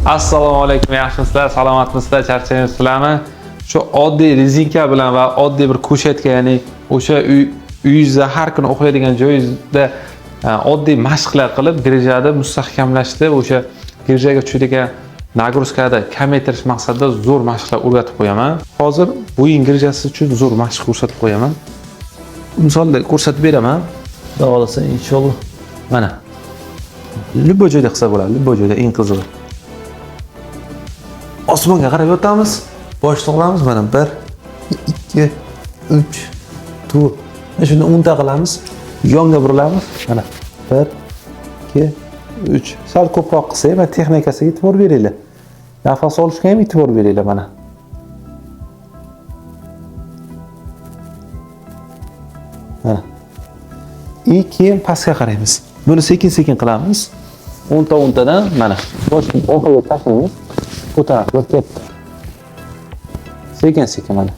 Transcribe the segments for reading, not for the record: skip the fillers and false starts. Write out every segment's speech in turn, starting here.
Assalomu alaykum, yaxshimisizlar, salomatmisizlar, charchaymizlarmi? Shu oddiy rezinka bilan va oddiy bir kushetka, ya'ni o'sha uyingizda har kuni uxlaydigan joyingizda oddiy mashqlar qilib, grejada mustahkamlashda, o'sha grejaga tushadigan nagruzkani kamaytirish maqsadida zo'r mashqlar o'rgatib qo'yaman. Hozir bo'yin grejasi uchun zo'r mashq ko'rsatib qo'yaman. Misolda ko'rsatib beraman. Xudo xolasa inshaalloh. Mana. Любой joyda qilsa bo'ladi, любой joyda eng qizig'i. Osmonga qarab yotamiz, boshni qilamiz, mana 1, 2, 3, 4. Mana shuni 10 ta qilamiz, yonga burilamiz, mana 1, 2, 3. Sal ko'proq qilsak, va texnikasiga e'tibor beringlar. Nafas olishga ham e'tibor beringlar mana. Mana. Keyin pastga qaraymiz. Buni sekin-sekin qilamiz. 10 tadan mana boshni orqaga tashlaymiz. Ko'tarib ketdi. Sekin-sekin mana.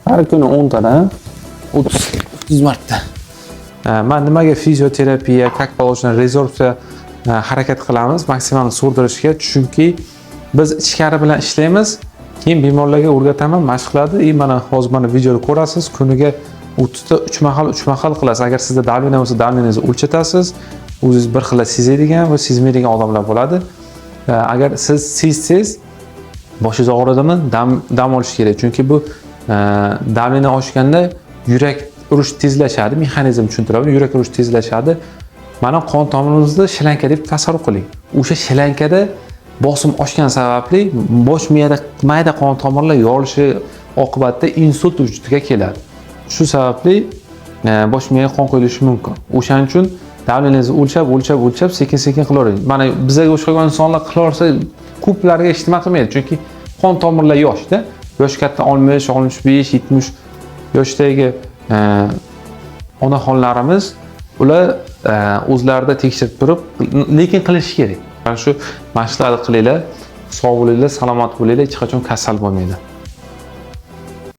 Har kuni 10 tadan 30 marta. Men nimaga fizioterapiya, как положено, rezorsiya harakat qilamiz maksimal so'rdirishga? Chunki biz ichkari bilan ishlaymiz, keyin bemorlarga o'rgataman mashqlarni. Mana hozir mana videoda ko'rasiz, kuniga 30 ta 3 mahal qilasiz. Agar sizda davleniya bo'lsa, davleningizni o'lchatasiz. O'zingiz bir xil sezadigan va sezmaydigan odamlar bo'ladi. Agar siz sezsangiz, boshingiz og'ridimi, dam olish kerak. Chunki bu davleniya oshganda yurak urish tezlashadi, mexanizm tushuntiraman. Yurak urish tezlashadi. Mana qon tomirimizda shilanka deb tasavvur qiling. O'sha shilankada bosim oshgan sababli bosh miyada mayda qon tomirlar yorilishi oqibatida insult vujudga keladi. Shu sababli bosh miyaga qon quyilishi mumkin. O'shaning uchun davleningizni o'lchab sekin-sekin qilavering. Mana bizga o'xshagan insonlar qilaversa, ko'plarga eshitma qilmaydi, chunki qon tomirlar yoshda. Yosh katta 60, 65, 70 yoshdagi onaxonlarimiz ular o'zlarida tekshirib turib, lekin qilish kerak. Mana shu mashqlarni qilinglar, sog' bo'linglar, salomat bo'linglar, hech qachon kasal bo'lmaydi.